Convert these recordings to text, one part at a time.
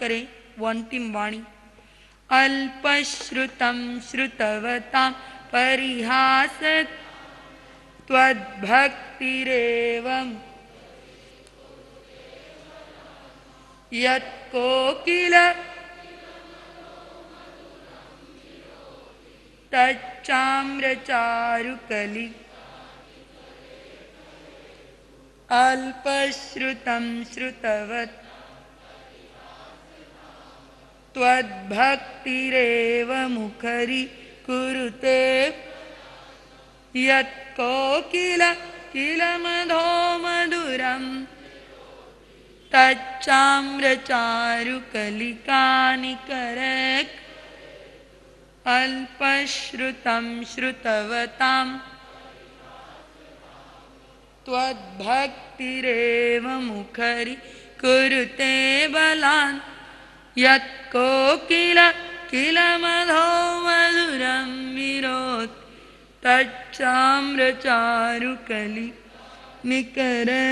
करें वो अंतिम वाणी। अल्पश्रुतं श्रुतवतां परिहास त्वद्भक्तिरेवं यत्कोकिल तच्चाम्रचारुकलि। अल्पश्रुतं श्रुतवत् त्वद्भक्तिरेव मुखरी कुरुते यत्कोकिल किल मधो मधुरं तच्चाम्रचारुकलिकानिकरे। अल्पश्रुतं श्रुतवतां त्वद्भक्तिरेव मुखरी कुरुते बलान् यत्कोकिल किल मधो मधुरं विरोध तच्चाम्रचारुकलि निकरे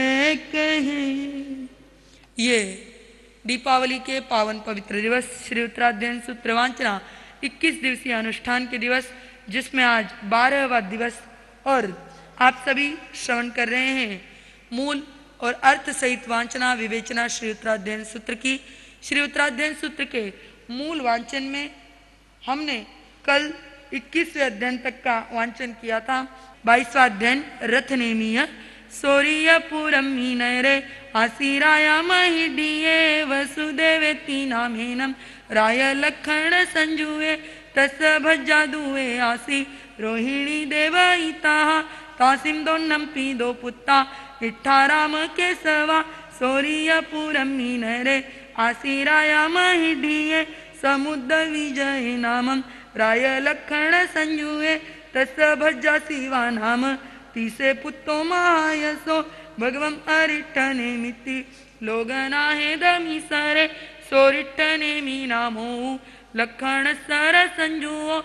कहे। ये दीपावली के पावन पवित्र दिवस श्री उत्तराध्ययन सूत्र वांचना 21 दिवसीय अनुष्ठान के दिवस, जिसमें आज 12वां दिवस और आप सभी श्रवण कर रहे हैं मूल और अर्थ सहित वांचना विवेचना श्री उत्तराध्ययन सूत्र की। श्री उत्तराध्ययन सूत्र के मूल वांचन में हमने कल 21वें अध्ययन तक का वांचन किया था। 22वां अध्ययन रथनेमीय सौर्यपुरम मीनरे आसीराया महिडिये वसुदेवेति नामेनम राय लखन संजुए तस भज्जादुए आसी रोहिणी देवईता तासिम दोन्नम पीदो पुत्ता इट्ठाराम केसवा सौर्यपुरम मीनरे आसीराया महिडिये समुद्र विजय नामम राय लखन संजुए तस भज्जा शिवा नाम तीसे पुत्तो महायसो भगवम अरिट्ठने मिति लोगना है दमी सरे सोरिट्ठने मी नामो लखन सर संजुओ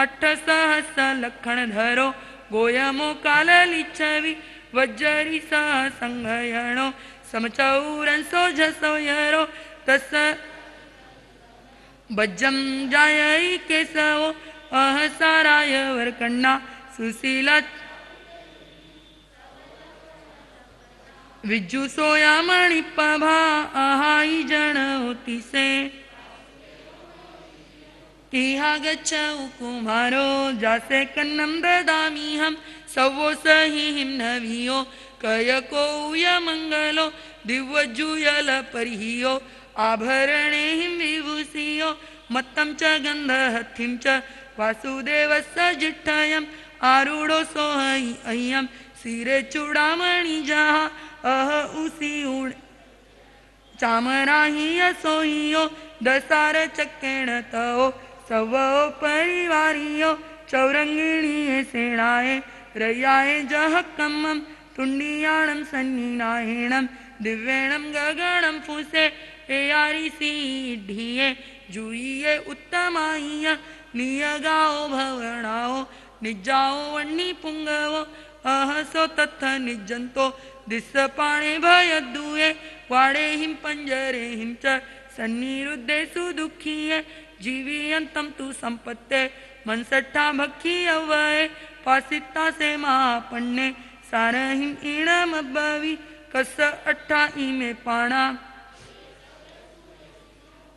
8 सहस्र लखन धरो गोयमो काल लिच्छवि वज्जरी सह संगयणो समचौरन सोझसो यरो तस बज्जम जायई केसवो अहसाराय वरकन्ना सुशीला विज्जु सोया मणिपभा अहाई जन होती से तिहा गच्छौ कुमारो जासे कन्नम ददामि हम सवो सही हिम नवियो कयको मंगलो दिव्यजुयल परिहियो आभरणे हिम विभूषियो मत्तं च गंधहथिं च वासुदेवस्य जिठ्ठयं आरूढ़ो सोहई अय्यम सिरे चूड़ामणि जहा अह उसी उड़ चामराही सोहियो दसार चक्केण तओ सवो परिवारियो चौरंगिणी सेनाए रयाए जह कम्मम तुंडियाणम सन्नीनाहेणम दिव्येणम गगणम फुसे एयारी सीढ़िये जुइये उत्तमाइय नियगाओ भवनाओ निजाओ वन्नी पुंगवो अहसो तत्थ निजंतो दिस पाणे भयदुए वाड़े हिम पंजरे हिम च सन्निरुद्धे सुदुखिये जीवियंतम तु संपत्ते मनसट्ठा भक्खी अवये पासिता से महापन्ने सारहिम ईणम अब्बवी कस 8 इमे पाणा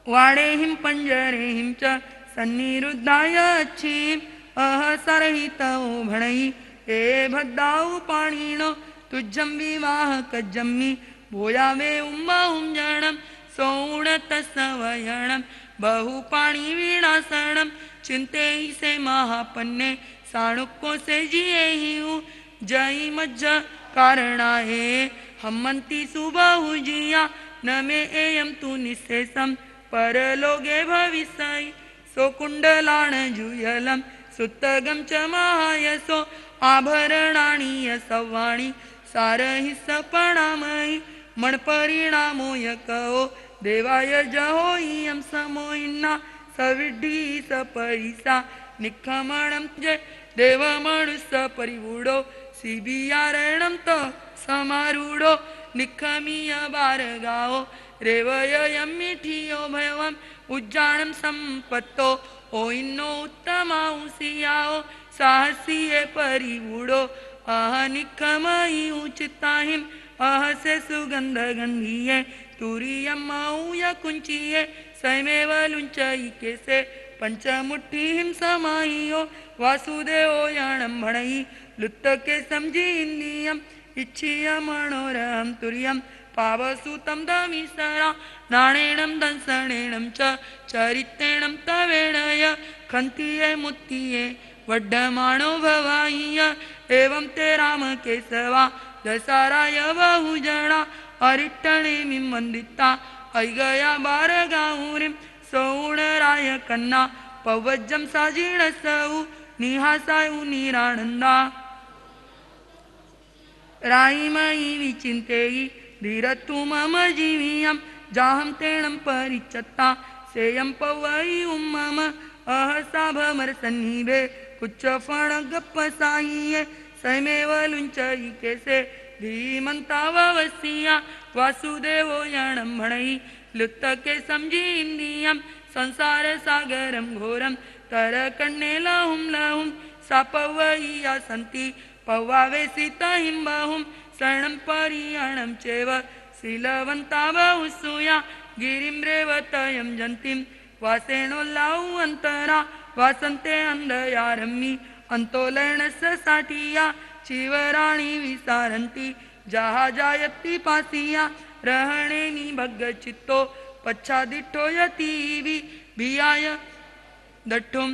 वाड़े हिम पंजरे हिम च सन्निरुद्धाय अच्छीम अहसरहितौ भणई ए भद्दाऊ पाणीनो तुझ्जम विवाह कज्जम्मी भोयावे उम्बाहुम जनम सौणत सवयणम बहुपाणी वीणासनम चिंते ही से महापन्ने साणुक्को से जिये ही जई मज्ज कारणाए हमंती सुबाहु जिया न मे एयम तु निशेषम परलोगे भविष्य सो कुंडलाण जुयलम सुत्तगम च महायसो आभरणाणी सवाणी सारहि सपणामयि मणपरिणामो यको देवाय जहोयम समोइन्ना सविड्ढी सपरिसा निखमणम जय देवमणुस परिवूढ़ो सिबियारणम तो समारूढ़ो निखमीय बारगाओ रेवययं मिठियो भयवम उज्जाणं संपत्तो ओ इन्नो उत्तमाउसियाओ साहसीये परिवूडो अह निखमयि उचिताहिं अह से सुगंध गंधीये तुरीयं मऊय कुंचिये सैमेव लुंचयि केसे पंचमुट्ठीहिं समाहियो वासुदेवो याणं भणयि लुत्तके समझी इंदियम इच्छिय मनोरहं तुर्यं पावसुतं दमिसरा नाणेनं दंसणेनं च चरित्रेणं तवेणय खन्तिये मुत्तिये वड्डमाणो भवाय एवं ते राम केशवा दसाराय बहुजना अरिट्टणेमिं वन्दिता ऐगया बारगाऊरिं सौणराय कन्ना पवज्जं साजीणसौ निहासायु निरानंदा राईमयी विचिंतेयि धीरतु मम जीवियं जाहं तेणं परिचत्ता सेयं पवयि मम अहसा भमर सन्निभे पुच्छफण गप्पसाहिये सैमेव लुंचयि केसे धीमन्ताववस्या वासुदेवो याणं भणयि लुत्तके समझी इंदियं संसार सागरं घोरं तरकण्णे लहुं लहुं सा पवयिया सन्ति पवावेसितहिं बहुं शरणं परियणं चैव शीलवन्ता बहुसूया गिरिं रेवतयं जन्तिं वासेनोल्लाउ अन्तरा वासन्ते अन्धयारम्मि अन्तोलनस्य साठिया चिवराणि विसारन्ति जहाजायति पासिया रहणेनि भग्गचित्तो पच्छादिठो यतीवि भियाय दट्ठुं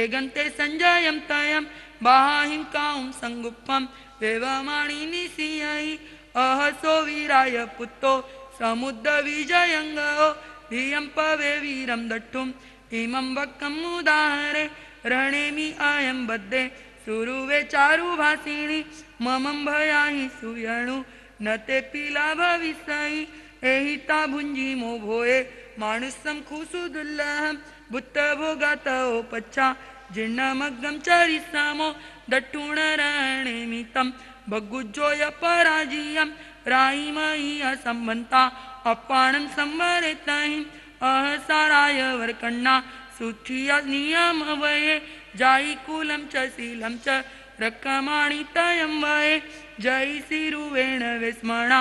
एगन्ते सञ्जयं तयं बाहिं कां संगुप्पं वेवमाणि निसीयि अहसो वीराय पुत्तो समुद्र विजयंगो धियं पवे वीरं दट्ठुं इमं वक्कम् उदाहरे रणेमि अयं बद्धे सुरुवे चारुभासिनी ममं भयाहि सुयणु न ते पीला भविष्यहि एहिता भुंजी मो भोये मानुषं खुसुदुल्लहं बुत्त भोगात ओ पच्छा जिन्नमग्गं चरिसामो दट्टुणरणेमितं भग्गुज्जोय पराजियं राईमयि असम्बन्ता अपाणं संवरेतहिं अहसाराय वरकन्ना सुखिया नियम वये जाई कुलं च शीलं च रक्कमाणि तयं वये जयि सिरुवेण वेस्मणा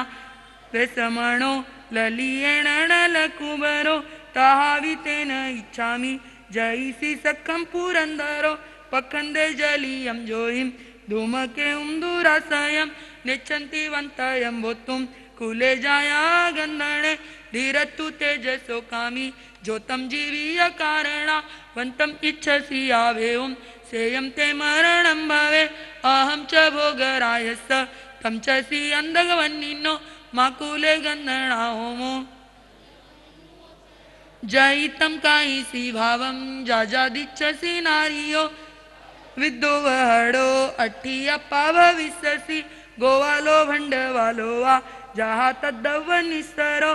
वेसमणो ललियेण नलकुबरो ताहावितेन इच्छामि जयिसि सखं पुरन्दरो पखन्दे जलियं जोहिं धूमके दुरासयं नेच्छन्ति वन्तयं भोत्तुं कुले जाया गन्धणे धीरतु तेजसो कामी ज्योतं जीवीय कारणा वन्तम् इच्छसि यावेयं सेयं ते मरणं भवे अहं च भोगरायस्स तं च सि अन्धगवन्निनो माकुले गन्धणा होमो जयितं कायिसि भावं जाजादिच्छसि नारियो विद्दोवहडो अठ्ठियप्पा भविष्यसि गोवालो भण्डवालो वा जहा तद्दवनिस्सरो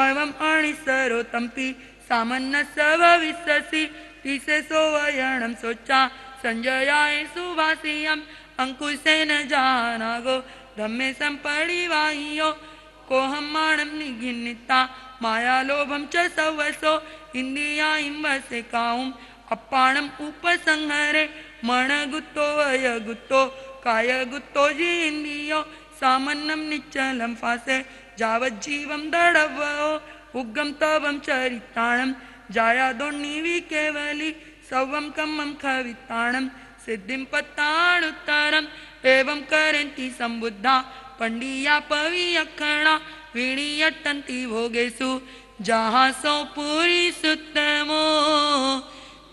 एवम् अणिस्सरो तम्पि सामन्नस्य भविष्यसि तिसे सोवयणं सोचा संजयाय सुभाषियं अंकुशेन जानागो धम्मे संपरिवाहियो कोहं माणं निघिन्निता मायालोभं च सवसो इंदिया इंवसे काउं अप्पाणम् उपसंहरे मणगुत्तो वयगुत्तो कायगुत्तो जी इंदियो सामन्नं निच्चलं फासे जावज्जीवं दडवो उग्गं तवं चरिताणं जायादोन्निवि केवली सवं कम्मं खविताणं सिद्धिं पत्ताणुत्तरम् एवं करेन्ति सम्बुद्धा पंडिया पवियक्षणा विणीयट्टन्ति भोगेषु जहासो पुरी सुत्तमो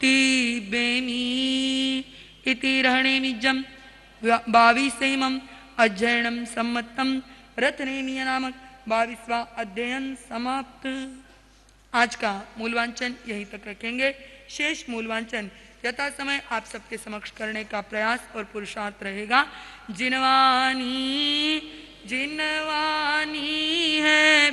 तिबेमि इति रहणेमिजं 22वें अध्ययनं सम्मतं रत्नेमिय नामक 22वां अध्ययन समाप्त। आज का मूलवांचन यहीं तक रखेंगे। शेष मूलवांचन यथा समय आप सबके समक्ष करने का प्रयास और पुरुषार्थ रहेगा। जिनवानी जिनवानी है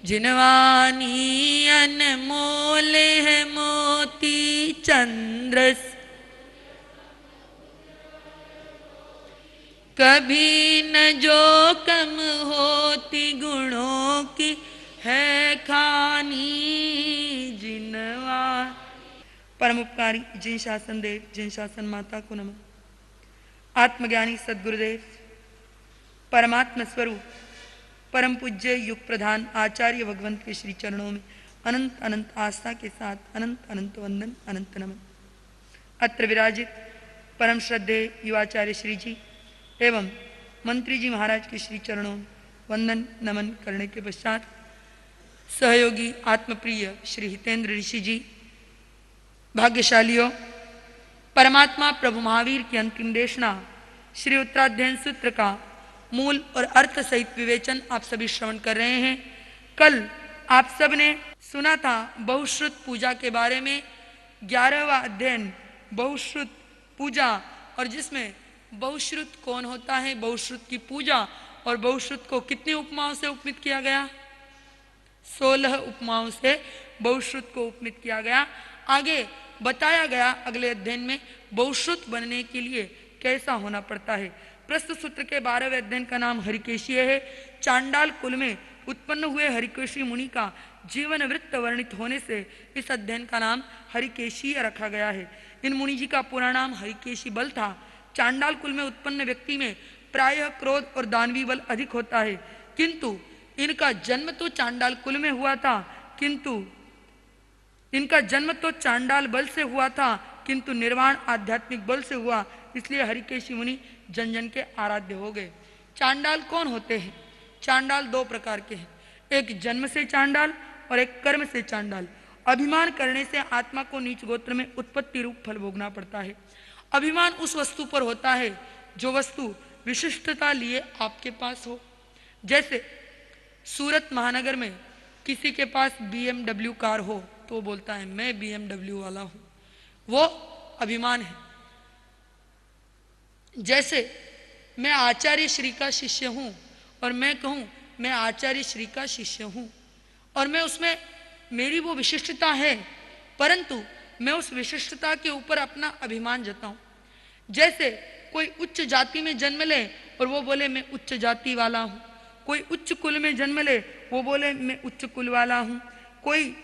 जिनवानी अनमोल है मोती चंद्रस कभी न जो कम होती गुणों की है खानी जिनवा। परम उपकारी जिन शासन देव, जिन शासन माता को नमन। आत्मज्ञानी सद्गुरुदेव, परमात्म स्वरूप, परम पूज्य युग प्रधान आचार्य भगवंत के श्री चरणों में अनंत अनंत आस्था के साथ अनंत अनंत वंदन, अनंत नमन। अत्र विराजित परम श्रद्धेय युवाचार्य श्री जी एवं मंत्री जी महाराज के श्री चरणों में वंदन नमन करने के पश्चात सहयोगी आत्मप्रिय श्री हितेंद्र ऋषि जी, भाग्यशालियों, परमात्मा प्रभु महावीर की अंतिम देशना श्री उत्तराध्ययन सूत्र का मूल और अर्थ सहित विवेचन आप सभी श्रवण कर रहे हैं। कल आप सब ने सुना था बहुश्रुत पूजा के बारे में, 11वां अध्ययन बहुश्रुत पूजा, और जिसमें बहुश्रुत कौन होता है, बहुश्रुत की पूजा, और बहुश्रुत को कितनी उपमाओं से उपमित किया गया, 16 उपमाओं से बहुश्रुत को उपमित किया गया। आगे बताया गया अगले अध्ययन में बहुश्रुत बनने के लिए कैसा होना पड़ता है। प्रस्तुत सूत्र के 12वें अध्ययन का नाम हरिकेशीय है। चांडाल कुल में उत्पन्न हुए हरिकेशी मुनि का जीवन वृत्त वर्णित होने से इस अध्ययन का नाम हरिकेशीय रखा गया है। इन मुनि जी का पूरा नाम हरिकेशी बल था। चांडाल कुल में उत्पन्न व्यक्ति में प्रायः क्रोध और दानवी बल अधिक होता है, किंतु इनका जन्म तो चांडाल कुल में हुआ था, किंतु निर्वाण आध्यात्मिक बल से हुआ, इसलिए हरिकेशी मुनि जन जन के आराध्य हो गए। चांडाल कौन होते हैं? चांडाल दो प्रकार के हैं, एक जन्म से चांडाल और एक कर्म से चांडाल। अभिमान करने से आत्मा को नीच गोत्र में उत्पत्ति रूप फल भोगना पड़ता है। अभिमान उस वस्तु पर होता है जो वस्तु विशिष्टता लिए आपके पास हो। जैसे सूरत महानगर में किसी के पास BMW कार हो तो वो बोलता है मैं BMW वाला हूं, वो अभिमान है। जैसे मैं आचार्य श्री का शिष्य हूं और मैं कहूं मैं आचार्य श्री का शिष्य हूं, और मैं उसमें मेरी वो विशिष्टता है, परंतु मैं उस विशिष्टता के ऊपर अपना अभिमान जताऊं। जैसे कोई उच्च जाति में जन्म ले और वो बोले मैं उच्च जाति वाला हूं, कोई उच्च कुल में जन्म ले वो बोले मैं उच्च कुल वाला हूं, कोई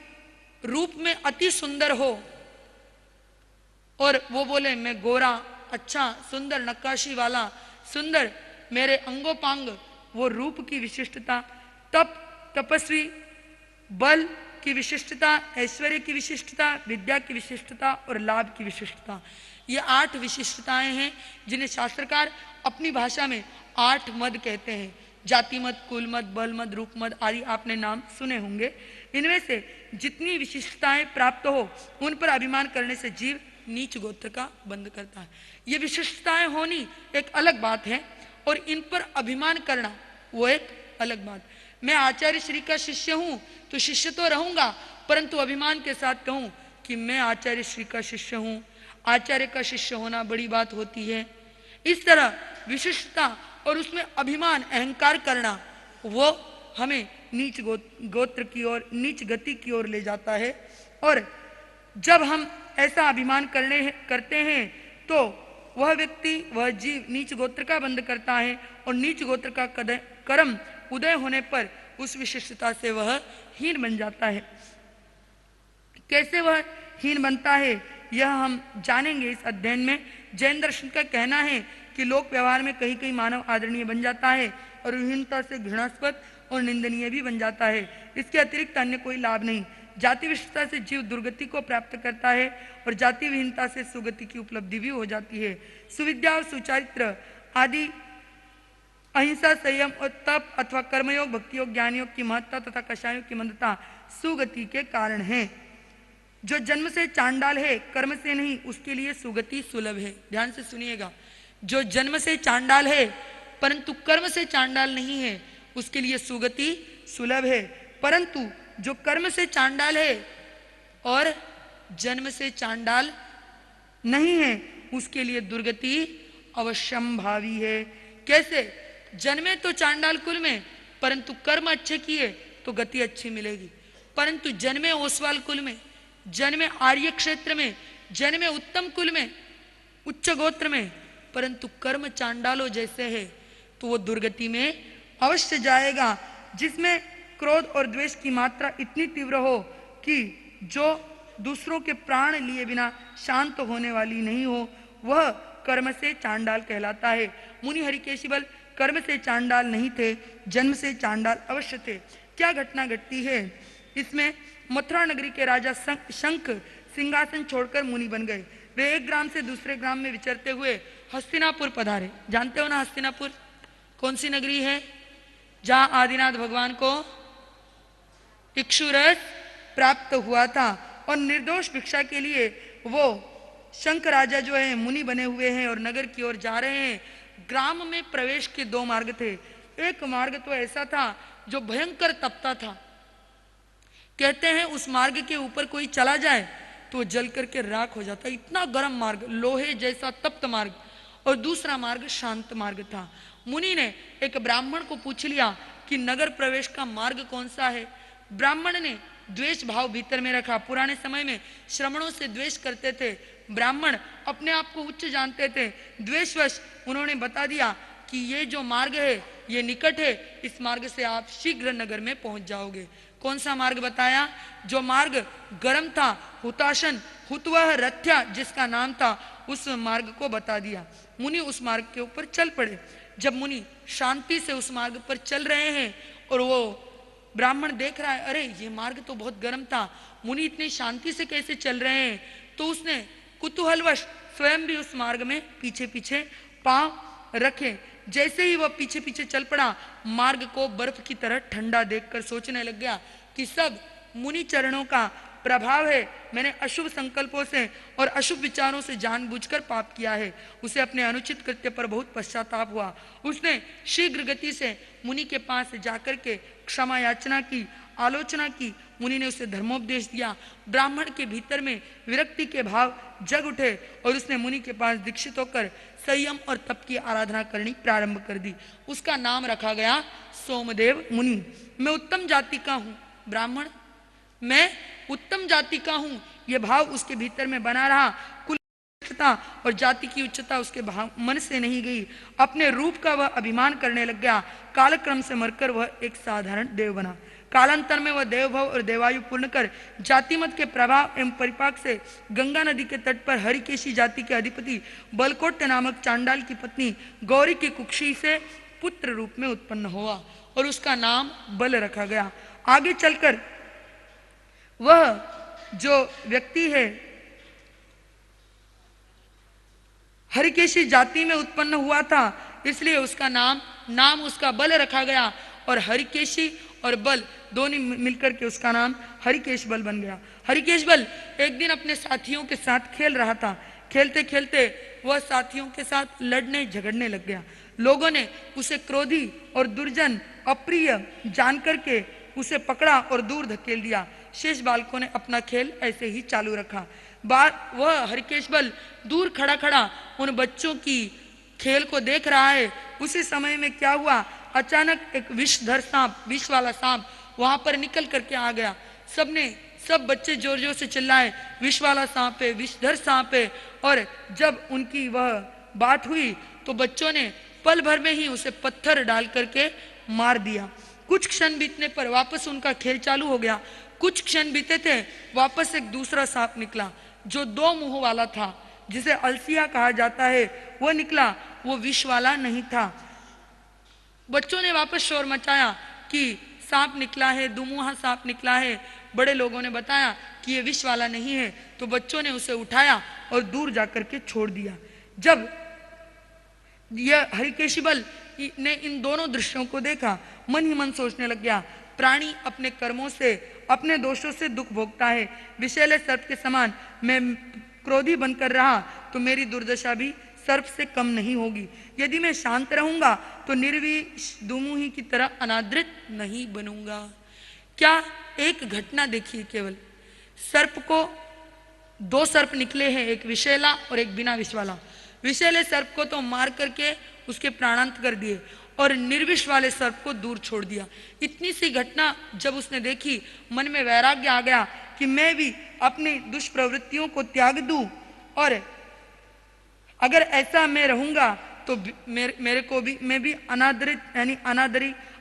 रूप में अति सुंदर हो और वो बोले मैं गोरा, अच्छा, सुंदर, नक्काशी वाला, सुंदर, मेरे अंगोपांग, वो रूप की विशिष्टता, तप, तपस्वी, बल की विशिष्टता, ऐश्वर्य की विशिष्टता, विद्या की विशिष्टता और लाभ की विशिष्टता। ये 8 विशिष्टताएं हैं जिन्हें शास्त्रकार अपनी भाषा में 8 मद कहते हैं। जाति मद, कुल मद, बल मद, रूप मद आदि आपने नाम सुने होंगे। इनमें से जितनी विशिष्टताएं प्राप्त हो उन पर अभिमान करने से जीव नीच गोत्र का बंध करता है। ये विशिष्टताएं होनी एक अलग बात है और इन पर अभिमान करना वो एक अलग बात। मैं आचार्य श्री का शिष्य हूं तो शिष्य तो रहूंगा, परंतु अभिमान के साथ कहूं कि मैं आचार्य श्री का शिष्य हूं, आचार्य का शिष्य होना बड़ी बात होती है। इस तरह विशिष्टता और उसमें अभिमान, अहंकार करना वो हमें नीच गोत्र की ओर, नीच गति की ओर ले जाता है। और जब हम ऐसा अभिमान करते हैं तो वह व्यक्ति, वह जीव नीच गोत्र का बंध करता है और नीच गोत्र का कर्म उदय होने पर उस विशिष्टता से वह हीन बन जाता है। कैसे वह हीन बनता है यह हम जानेंगे इस अध्ययन में। जैन दर्शन का कहना है कि लोक व्यवहार में कहीं कहीं मानव आदरणीय बन जाता है और विहीनता से घृणास्पद और निंदनीय भी बन जाता है। इसके अतिरिक्त अन्य कोई लाभ नहीं। जाति विशिष्टता से जीव दुर्गति को प्राप्त करता है और जाति विहीनता से सुगति की उपलब्धि भी हो जाती है। सुविद्या और सुचारित्र आदि, अहिंसा, संयम और तप अथवा कर्मयोग, भक्ति योग, ज्ञान योग की महत्ता तथा कषायों की मंदता सुगति के कारण है। जो जन्म से चांडाल है, कर्म से नहीं, उसके लिए सुगति सुलभ है। ध्यान से सुनिएगा, जो जन्म से चांडाल है परंतु कर्म से चांडाल नहीं है, उसके लिए सुगति सुलभ है। परंतु जो कर्म से चांडाल है और जन्म से चांडाल नहीं है, उसके लिए दुर्गति अवश्यंभावी है। कैसे? जन्मे तो चांडाल कुल में, परंतु कर्म अच्छे किए तो गति अच्छी मिलेगी। परंतु जन्मे ओसवाल कुल में, जन्मे आर्य क्षेत्र में, जन्मे उत्तम कुल में, उच्च गोत्र में, परंतु कर्म चांडालों जैसे है तो वो दुर्गति में अवश्य जाएगा। जिसमें क्रोध और द्वेष की मात्रा इतनी तीव्र हो कि जो दूसरों के प्राण लिए बिना शांत होने वाली नहीं हो, वह कर्म से चांडाल कहलाता है। मुनि हरिकेशी बल कर्म से चांडाल नहीं थे, जन्म से चांडाल अवश्य थे। क्या घटना घटती है इसमें? मथुरा नगरी के राजा शंख सिंहासन छोड़कर मुनि बन गए। वे एक ग्राम से दूसरे ग्राम में विचरते हुए हस्तिनापुर पधारे। जानते हो ना हस्तिनापुर कौन सी नगरी है? जहां आदिनाथ भगवान को इक्षुरस प्राप्त हुआ था और निर्दोष भिक्षा के लिए वो शंख राजा जो है मुनि बने हुए हैं और नगर की ओर जा रहे हैं। ग्राम में प्रवेश के दो मार्ग थे। एक मार्ग तो ऐसा था जो भयंकर तपता था, कहते हैं उस मार्ग के ऊपर कोई चला जाए तो जल करके राख हो जाता, इतना गर्म मार्ग, लोहे जैसा तप्त मार्ग। और दूसरा मार्ग शांत मार्ग था। मुनि ने एक ब्राह्मण को पूछ लिया कि नगर प्रवेश का मार्ग कौन सा है। ब्राह्मण ने द्वेष भाव भीतर में रखा। पुराने समय में श्रमणों से द्वेष करते थे। ब्राह्मण अपने आप को उच्च जानते थे। द्वेषवश उन्होंने बता दिया कि ये जो मार्ग है ये निकट है, इस मार्ग से आप शीघ्र नगर में पहुंच जाओगे। कौन सा मार्ग बताया? जो मार्ग गर्म था, हुताशन हुतवह रथ्या जिसका नाम था, उस मार्ग को बता दिया। मुनि उस मार्ग के ऊपर चल पड़े। जब मुनि शांति से उस मार्ग पर चल रहे हैं और वो ब्राह्मण देख रहा है, अरे ये मार्ग तो बहुत गर्म था, मुनि इतनी शांति से कैसे चल रहे हैं, तो उसने कुतूहलवश स्वयं भी उस मार्ग में पीछे पीछे पांव रखे। जैसे ही वह पीछे पीछे चल पड़ा, मार्ग को बर्फ की तरह ठंडा देखकर सोचने लग गया कि सब मुनि चरणों का प्रभाव है। मैंने अशुभ संकल्पों से और अशुभ विचारों से जानबूझकर पाप किया है। उसे अपने अनुचित कृत्य पर बहुत पश्चाताप हुआ। उसने शीघ्र गति से मुनि के पास जाकर के क्षमा याचना की, आलोचना की। मुनि ने उसे धर्मोपदेश दिया। ब्राह्मण के भीतर में विरक्ति के भाव जग उठे और उसने मुनि के पास दीक्षित होकर संयम और तप की आराधना करनी प्रारंभ कर दी। उसका नाम रखा गया सोमदेव मुनि। मैं उत्तम जाति का हूँ ब्राह्मण, मैं उत्तम जाति का हूँ, यह भाव उसके भीतर में बना रहा। कुल और जाति की उच्चता उसके भाव मन से नहीं गई। अपने रूप का वह अभिमान करने लग गया। कालक्रम से मरकर वह एक साधारण देव बना। कालांतर में वह देवभव और देवायु पूर्ण कर जातिमत के प्रभाव एवं परिपाक से गंगा नदी के तट पर हरिकेशी जाति के अधिपति बलकोट्य नामक चांडाल की पत्नी गौरी की कुक्षी से पुत्र रूप में उत्पन्न हुआ और उसका नाम बल रखा गया। आगे चलकर वह जो व्यक्ति है हरिकेशी जाति में उत्पन्न हुआ था, इसलिए उसका नाम उसका बल रखा गया और हरिकेशी और बल दोनों मिलकर के उसका नाम हरिकेश बल बन गया। हरिकेश बल एक दिन अपने साथियों के साथ खेल रहा था। खेलते खेलते वह साथियों के साथ लड़ने झगड़ने लग गया। लोगों ने उसे क्रोधी और दुर्जन अप्रिय जानकर के उसे पकड़ा और दूर धकेल दिया। शेष बालकों ने अपना खेल ऐसे ही चालू रखा। वह हरिकेश बल दूर खड़ा खड़ा उन बच्चों की खेल को देख रहा है। उसी समय में क्या हुआ, अचानक एक विषधर सांप, विष वाला सांप वहां पर निकल करके आ गया। सब बच्चे जोर जोर से चिल्लाए, विष वाला सांप है, विषधर सांप है। और जब उनकी वह बात हुई तो बच्चों ने पल भर में ही उसे पत्थर डाल करके मार दिया। कुछ क्षण बीतने पर वापस उनका खेल चालू हो गया। कुछ क्षण बीते थे, वापस एक दूसरा सांप निकला जो दो मुंह वाला था, जिसे अलसिया कहा जाता है, वो निकला। वो विष वाला नहीं था। बच्चों ने वापस शोर मचाया कि सांप निकला है, दुमुहा सांप निकला है। बड़े लोगों ने बताया कि ये विष वाला नहीं है, तो बच्चों ने उसे उठाया और दूर जाकर के छोड़ दिया। जब यह हरिकेशी बल ने इन दोनों दृश्यों को देखा, मन ही मन सोचने लग गया, प्राणी अपने कर्मों से, अपने दोषों से दुख भोगता है। विषैले सर्प के समान मैं क्रोधी बनकर रहा तो मेरी दुर्दशा भी सर्प से कम नहीं होगी। यदि मैं शांत रहूंगा तो निर्विष दुमुही की तरह अनादृत नहीं बनूंगा। क्या एक घटना देखिए, केवल सर्प को दो सर्प निकले हैं, एक विषैला और एक बिना विष वाला। विषैले सर्प को तो मार करके उसके प्राणांत कर दिए और निर्विष वाले सर्प को दूर छोड़ दिया। इतनी सी घटना जब उसने देखी, मन में वैराग्य आ गया कि मैं भी अपनी दुष्प्रवृत्तियों को त्याग दूं और अगर ऐसा मैं रहूंगा तो मेरे को भी मैं भी अनादरित यानी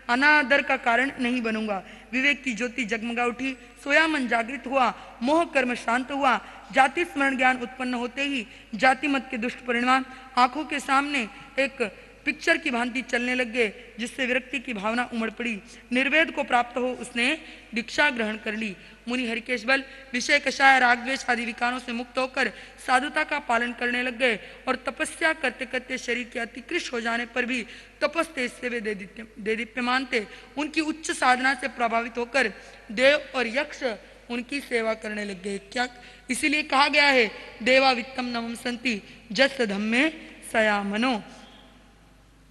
अनादर का कारण नहीं बनूंगा। विवेक की ज्योति जगमगा उठी, सोया मन जागृत हुआ, मोह कर्म शांत हुआ। जाति स्मरण ज्ञान उत्पन्न होते ही जाति मत के दुष्ट परिणाम आंखों के सामने एक पिक्चर की भांति चलने लग गए, जिससे विरक्ति की भावना उमड़ पड़ी। निर्वेद को प्राप्त हो उसने दीक्षा ग्रहण कर ली। मुनि हरिकेश बल विषय कषाय राग द्वेष आदि विकारों से मुक्त होकर साधुता का पालन करने लग गए और तपस्या करते करते शरीर के अतिकृष्ट हो जाने पर भी तपस तेज से वे देदीप्यमान थे। उनकी उच्च साधना से प्रभावित होकर देव और यक्ष उनकी सेवा करने लग गए। क्या इसीलिए कहा गया है देवा वित्तम नवम संति जस धम्मे सया मनो।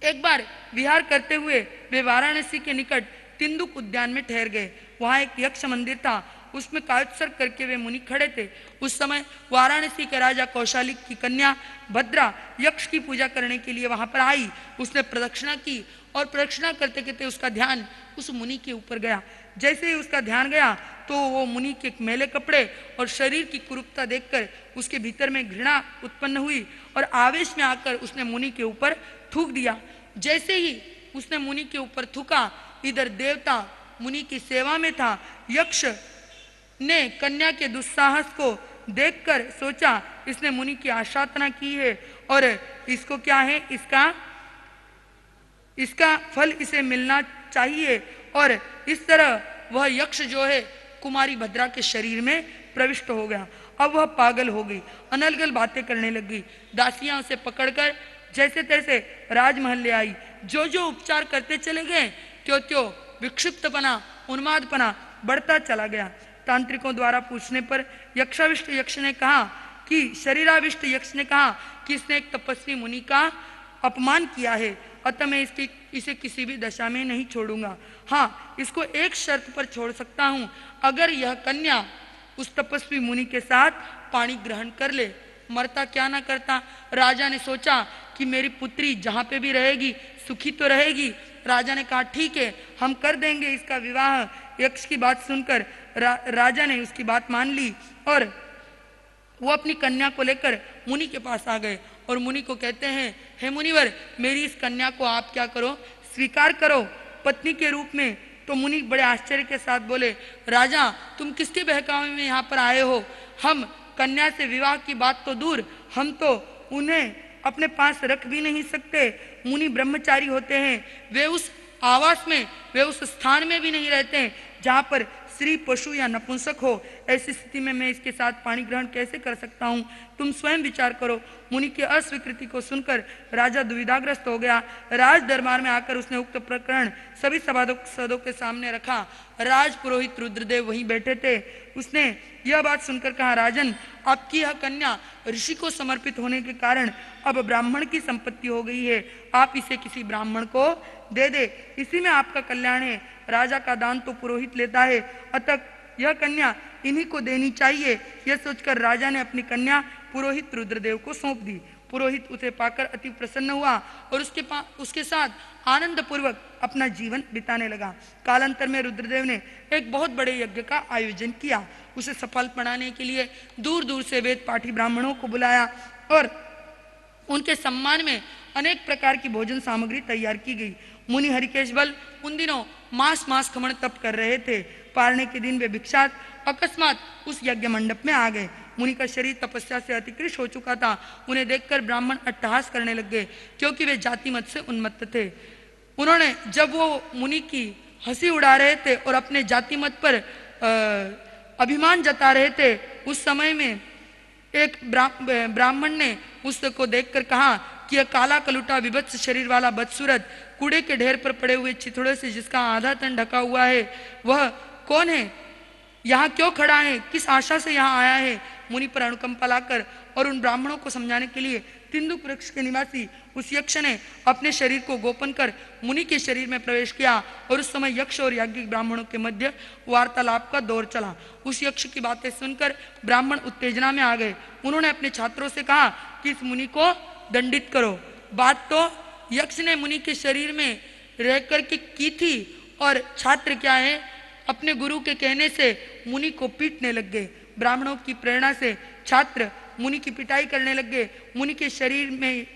एक बार विहार करते हुए वे वाराणसी के निकट तिंदुक उद्यान में ठहर गए। वहां एक यक्ष मंदिर था, उसमें कायोत्सर्ग करके वे मुनि खड़े थे। उस समय वाराणसी के राजा कौशालिक की कन्या भद्रा यक्ष की पूजा करने के लिए वहां पर आई। उसने प्रदक्षिणा की और प्रदक्षिणा करते करते उसका ध्यान उस मुनि के ऊपर गया। जैसे ही उसका ध्यान गया तो वो मुनि के मैले कपड़े और शरीर की कुरूपता देखकर उसके भीतर में घृणा उत्पन्न हुई और आवेश में आकर उसने मुनि के ऊपर थूक दिया। जैसे ही उसने मुनि के ऊपर थूका, इधर देवता मुनि की सेवा में था। यक्ष ने कन्या के दुस्साहस को देखकर सोचा इसने मुनि की आशातना की है और इसको क्या है, इसका फल इसे मिलना चाहिए। और इस तरह वह यक्ष जो है कुमारी भद्रा के शरीर में प्रविष्ट हो गया। अब वह पागल हो गई, अनलगल बातें करने लगी। दासियां उसे पकड़कर जैसे तैसे राजमहल ले आई। जो जो उपचार करते चले गए त्यों त्यों विक्षिप्तपना उन्मादपना बढ़ता चला गया। तांत्रिकों द्वारा पूछने पर यक्षाविष्ट यक्ष ने कहा कि शरीराविष्ट यक्ष ने कहा कि इसने एक तपस्वी मुनि का अपमान किया है, अतः मैं इसे किसी भी दशा में नहीं छोड़ूंगा। हाँ, इसको एक शर्त पर छोड़ सकता हूं, अगर यह कन्या उस तपस्वी मुनि के साथ पानी ग्रहण कर ले। मरता क्या ना करता। राजा ने सोचा कि मेरी पुत्री जहां पे भी रहेगी सुखी तो रहेगी। राजा ने कहा ठीक है, हम कर देंगे इसका विवाह। यक्ष की बात सुनकर राजा ने उसकी बात मान ली और वो अपनी कन्या को लेकर मुनि के पास आ गए और मुनि को कहते हैं, हे मुनिवर, मेरी इस कन्या को आप क्या करो, स्वीकार करो पत्नी के रूप में। तो मुनि बड़े आश्चर्य के साथ बोले, राजा तुम किसके बहकावे में यहाँ पर आए हो? हम कन्या से विवाह की बात तो दूर, हम तो उन्हें अपने पास रख भी नहीं सकते। मुनि ब्रह्मचारी होते हैं, वे उस आवास में, वे उस स्थान में भी नहीं रहते हैं जहाँ पर स्त्री पशु या नपुंसक हो। ऐसी स्थिति में मैं इसके साथ पानी ग्रहण कैसे कर सकता हूँ? तुम स्वयं विचार करो। मुनि की अस्वीकृति को सुनकर राजा दुविधाग्रस्त हो गया। राज दरबार में आकर उसने उक्त प्रकरण सभी सभासदों के सामने रखा। राज पुरोहित रुद्रदेव वहीं बैठे थे। उसने यह बात सुनकर कहा, राजन, आपकी यह कन्या ऋषि को समर्पित होने के कारण अब ब्राह्मण की संपत्ति हो गई है। आप इसे किसी ब्राह्मण को दे दे, इसी में आपका कल्याण है। राजा का दान तो पुरोहित लेता है, अतः यह कन्या इन्हीं को देनी चाहिए। यह सोचकर राजा ने अपनी कन्या पुरोहित रुद्रदेव को सौंप दी। पुरोहित उसे पाकर अति प्रसन्न हुआ और उसके साथ आनंद पूर्वक अपना जीवन बिताने लगा। कालांतर में रुद्रदेव ने एक बहुत बड़े यज्ञ का आयोजन किया। उसे सफल बनाने के लिए दूर दूर से वेद पाठी ब्राह्मणों को बुलाया और उनके सम्मान में अनेक प्रकार की भोजन सामग्री तैयार की गई। मुनि हरिकेश बल उन दिनों मास खमन तप कर रहे थे। पारने के दिन वे भिक्षात अकस्मात उस यज्ञ मंडप में आ गए। मुनि का शरीर तपस्या से अतिकृष्ट हो चुका था। उन्हें देखकर ब्राह्मण अट्टहास करने लग गए, क्योंकि वे जाति मत से उन्मत्त थे। उन्होंने जब वो मुनि की हंसी उड़ा रहे थे और अपने जाति मत पर अभिमान जता रहे थे, उस समय में एक ब्राह्मण ने उसको देखकर कहा कि यह काला कलुटा विभत्स शरीर वाला बदसूरत कूड़े के ढेर पर पड़े हुए चिथड़े से जिसका आधा तन ढका हुआ है, वह कौन है? यहाँ क्यों खड़ा है? किस आशा से यहाँ आया है? मुनि पर अनुकंपा लाकर और उन ब्राह्मणों को समझाने के लिए तिंदुक वृक्ष के निवासी उस यक्ष ने अपने शरीर को गोपन कर मुनि के शरीर में प्रवेश किया और उस समय यक्ष और याज्ञिक ब्राह्मणों के मध्य वार्तालाप का दौर चला। उस यक्ष की बातें सुनकर ब्राह्मण उत्तेजना में आ गए। उन्होंने अपने छात्रों से कहा कि इस मुनि को दंडित करो। बात तो यक्ष ने मुनि के शरीर में रह करके की थी और छात्र क्या है, अपने गुरु के कहने से मुनि को पीटने लग गए। ब्राह्मणों की प्रेरणा से छात्र मुनि की पिटाई करने लग गए। मुनि के शरीर में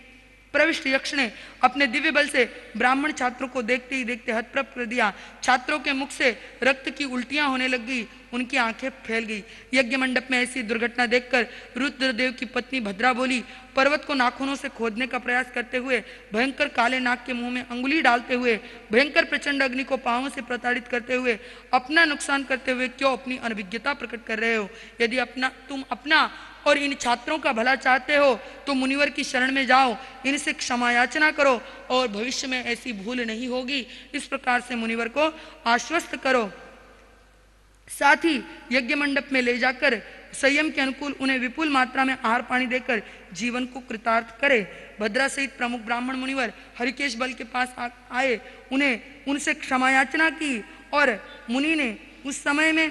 प्रविष्ट यक्ष ने अपने दिव्य बल से ब्राह्मण छात्रों को देखते ही देखते हतप्रभ कर दिया। छात्रों के मुख से रक्त की उल्टियां होने लग गई, उनकी आंखें फैल गई। यज्ञ मंडप में ऐसी दुर्घटना देखकर रुद्रदेव की पत्नी भद्रा बोली, पर्वत को नाखूनों से खोदने का प्रयास करते हुए, भयंकर काले नाग के मुंह में अंगुली डालते हुए, भयंकर प्रचंड अग्नि को पांवों से प्रताड़ित करते हुए, अपना नुकसान करते हुए क्यों अपनी अनभिज्ञता प्रकट कर रहे हो? यदि तुम अपना और इन छात्रों का भला चाहते हो तो मुनिवर की शरण में जाओ, इनसे क्षमा याचना करो और भविष्य में ऐसी भूल नहीं होगी। इस प्रकार से मुनिवर को आश्वस्त करो। साथ ही यज्ञ मंडप में ले जाकर संयम के अनुकूल उन्हें विपुल मात्रा में आहार पानी देकर जीवन को कृतार्थ करे। भद्रा सहित प्रमुख ब्राह्मण मुनिवर हरिकेश बल के पास आए, उनसे क्षमा याचना की और मुनि ने उस समय में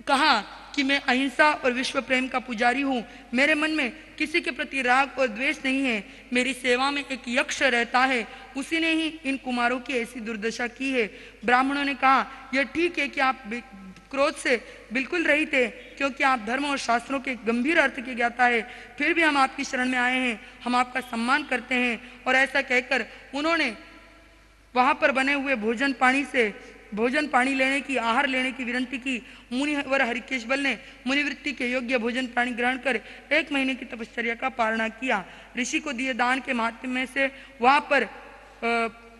कहा कि मैं अहिंसा और विश्व प्रेम का पुजारी हूँ, मेरे मन में किसी के प्रति राग और द्वेष नहीं है। मेरी सेवा में एक यक्ष रहता है, उसी ने ही इन कुमारों की ऐसी दुर्दशा की है। ब्राह्मणों ने कहा, यह ठीक है कि आप क्रोध से बिल्कुल रहित थे, क्योंकि आप धर्म और शास्त्रों के गंभीर अर्थ के ज्ञाता है। फिर भी हम आपकी शरण में आए हैं, हम आपका सम्मान करते हैं। और ऐसा कहकर उन्होंने वहां पर बने हुए भोजन पानी लेने की, आहार लेने की विनती की। मुनिवर हरिकेश बल ने मुनिवृत्ति के योग्य भोजन पानी ग्रहण कर 1 महीने की तपश्चर्या का पारणा किया। ऋषि को दिए दान के माध्यम से वहां पर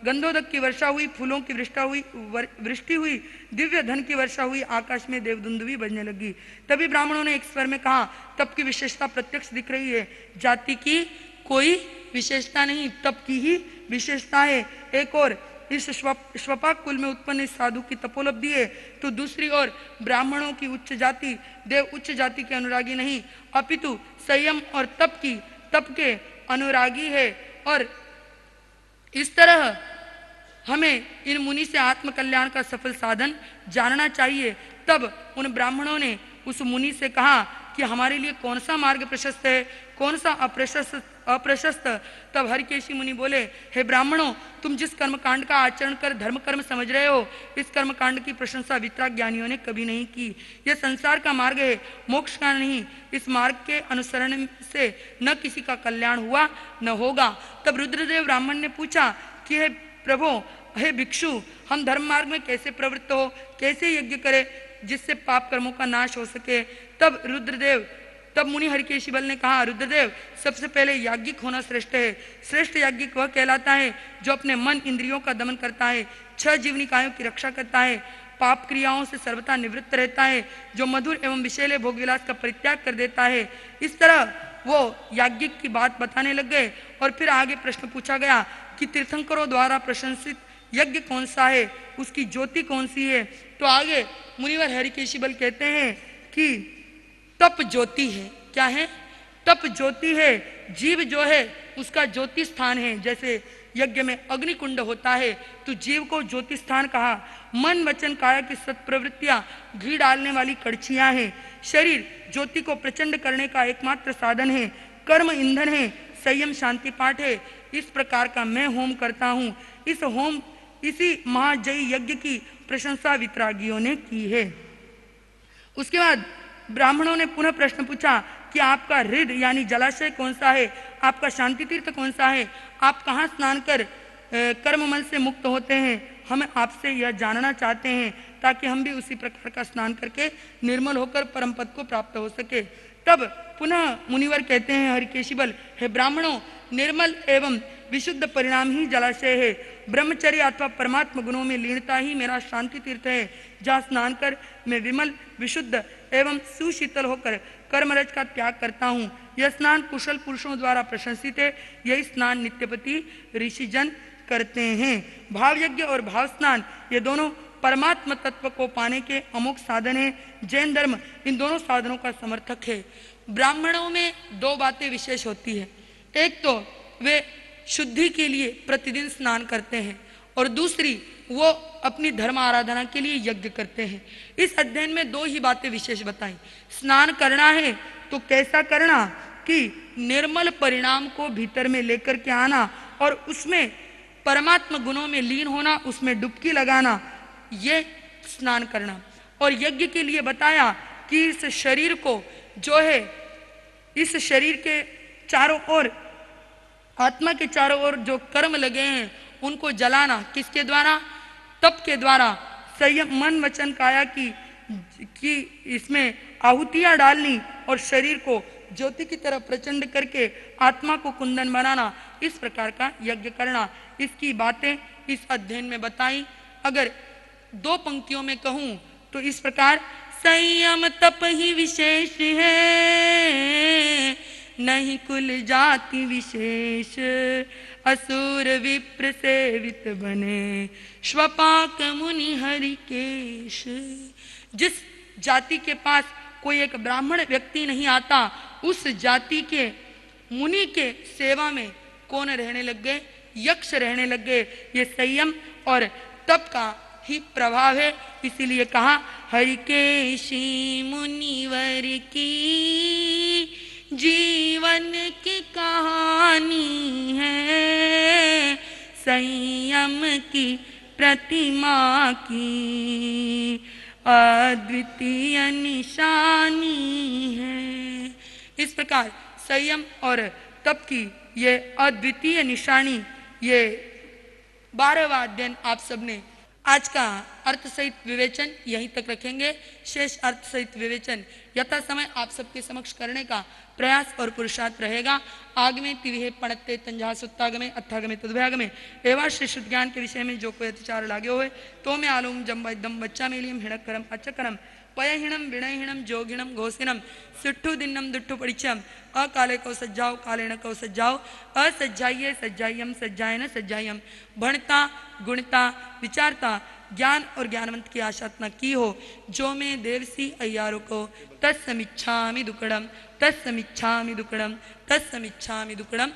गंधोदक की वर्षा हुई, फूलों की वृष्टि हुई, दिव्य धन की वर्षा हुई, आकाश में देवदुंदुभी बजने लगी। तभी ब्राह्मणों ने एक स्वर में कहा, तप की विशेषता प्रत्यक्ष दिख रही है, जाति की कोई विशेषता नहीं, तप की ही विशेषता है। एक और इस श्वपाक कुल में उत्पन्न इस साधु की तपोलब्धि है, तो दूसरी ओर ब्राह्मणों की उच्च जाति देव उच्च जाति के अनुरागी नहीं, अपितु संयम और तप के अनुरागी है। और इस तरह हमें इन मुनि से आत्मकल्याण का सफल साधन जानना चाहिए। तब उन ब्राह्मणों ने उस मुनि से कहा कि हमारे लिए कौन सा मार्ग प्रशस्त है, कौन सा अप्रशस्त। तब हरिकेशी मुनि बोले, हे ब्राह्मणों, तुम जिस कर्म कांड का आचरण कर धर्म कर्म समझ रहे हो, इस कर्म कांड की प्रशंसा वितराग ज्ञानियों ने कभी नहीं की। यह संसार का मार्ग है, मोक्ष का नहीं। इस मार्ग के अनुसरण से न किसी का कल्याण हुआ न होगा। तब रुद्रदेव ब्राह्मण ने पूछा कि हे प्रभो, हे भिक्षु, हम धर्म मार्ग में कैसे प्रवृत्त हो, कैसे यज्ञ करें जिससे पाप कर्मों का नाश हो सके? तब मुनि हरिकेशी बल ने कहा, रुद्रदेव, सबसे पहले याज्ञिक होना श्रेष्ठ है। श्रेष्ठ याज्ञिक वह कहलाता है जो अपने मन इंद्रियों का दमन करता है, 6 जीवनिकायों की रक्षा करता है, पाप क्रियाओं से सर्वथा निवृत्त रहता है, जो मधुर एवं विषैले भोग विलास का परित्याग कर देता है। इस तरह वो याज्ञिक की बात बताने लग गए। और फिर आगे प्रश्न पूछा गया कि तीर्थंकरों द्वारा प्रशंसित यज्ञ कौन सा है, उसकी ज्योति कौन सी है? तो आगे मुनिवर हरिकेशी बल कहते हैं कि तप ज्योति है। क्या है? तप ज्योति है। जीव जो है उसका ज्योति स्थान है। जैसे यज्ञ में अग्निकुंड होता है तो जीव को ज्योति स्थान कहा। मन वचन काया की सत्प्रवृत्तियां घी डालने वाली कड़छियां हैं। शरीर ज्योति को प्रचंड करने का एकमात्र साधन है। कर्म ईंधन है, संयम शांति पाठ है। इस प्रकार का मैं होम करता हूँ। इसी महाजयी यज्ञ की प्रशंसा वितरागियों ने की है। उसके बाद ब्राह्मणों ने पुनः प्रश्न पूछा कि आपका हृद यानी जलाशय कौन सा है, आपका शांति तीर्थ कौन सा है, आप कहाँ स्नान कर कर्ममल से मुक्त होते हैं? हम आपसे यह जानना चाहते हैं ताकि हम भी उसी प्रकार का स्नान करके निर्मल होकर परम पद को प्राप्त हो सके। तब पुनः मुनिवर कहते हैं हरिकेशी बल, हे ब्राह्मणों, निर्मल एवं विशुद्ध परिणाम ही जलाशय है। ब्रह्मचर्य अथवा परमात्म गुणों में लीनता ही मेरा शांति तीर्थ है, जहाँ स्नान कर मैं विमल विशुद्ध एवं सुशीतल होकर कर्मरज का त्याग करता हूँ। यह स्नान कुशल पुरुषों द्वारा प्रशंसित है। यही स्नान नित्यपति ऋषिजन करते हैं। भाव यज्ञ और भाव स्नान ये दोनों परमात्म तत्व को पाने के अमुक साधन है। जैन धर्म इन दोनों साधनों का समर्थक है। ब्राह्मणों में 2 बातें विशेष होती है। एक तो वे शुद्धि के लिए प्रतिदिन स्नान करते हैं और दूसरी वो अपनी धर्म आराधना के लिए यज्ञ करते हैं। इस अध्ययन में 2 ही बातें विशेष बताई। स्नान करना है तो कैसा करना कि निर्मल परिणाम को भीतर में लेकर के आना और उसमें परमात्म गुणों में लीन होना, उसमें डुबकी लगाना, ये स्नान करना। और यज्ञ के लिए बताया कि इस शरीर को जो है इस शरीर के चारों ओर, आत्मा के चारों ओर जो कर्म लगे हैं उनको जलाना किसके द्वारा? तप के द्वारा। संयम मन वचन काया की इसमें आहुतियां डालनी और शरीर को ज्योति की तरह प्रचंड करके आत्मा को कुंदन बनाना, इस प्रकार का यज्ञ करना। इसकी बातें इस अध्ययन में बताई। अगर दो पंक्तियों में कहूं तो इस प्रकार, संयम तप ही विशेष है, नहीं कुल जाति विशेष, असुर विप्र सेवित बने, श्वपाक मुनि हरिकेश। जिस जाति के पास कोई एक ब्राह्मण व्यक्ति नहीं आता, उस जाति के मुनि के सेवा में कौन रहने लग गए? यक्ष रहने लग गए। ये संयम और तप का ही प्रभाव है। इसीलिए कहा हरिकेशी मुनिवर की जीवन की कहानी है, संयम की प्रतिमा की अद्वितीय निशानी है। इस प्रकार संयम और तप की ये अद्वितीय निशानी, ये 12वां अध्ययन आप सबने आज का अर्थ सहित विवेचन यहीं तक रखेंगे। शेष अर्थ सहित विवेचन यथा समय आप सबके समक्ष करने का प्रयास और पुरुषार्थ रहेगा। आगमे तिविहे पणत्ते तंजा सुत्तागमे अथागमे तद्भयागमे एवं श्री शुद्ध ज्ञान के विषय में जो कोई अतिचार लागे हुए तो मैं आलूम जम्ब एकदम बच्चा मेलियम हिणकरम अचकरम पयहिणम विणयहिणम जोगिणम घोषिणम सिट्ठु दिन्नम दुट्ठु परिचम अकाले को सज्जाओ कालेण को सज्जाओ असज्जाइये सज्जाइयम सज्जायन सज्जाइयम भणता गुणता विचारता ज्ञान और ज्ञानवंत की आशातना की हो, जो मैं देवसी अय्यारों को तत्समिच्छामि दुक्कडम तत्समिच्छामि दुक्कडम तत्समिच्छामि दुक्कडम।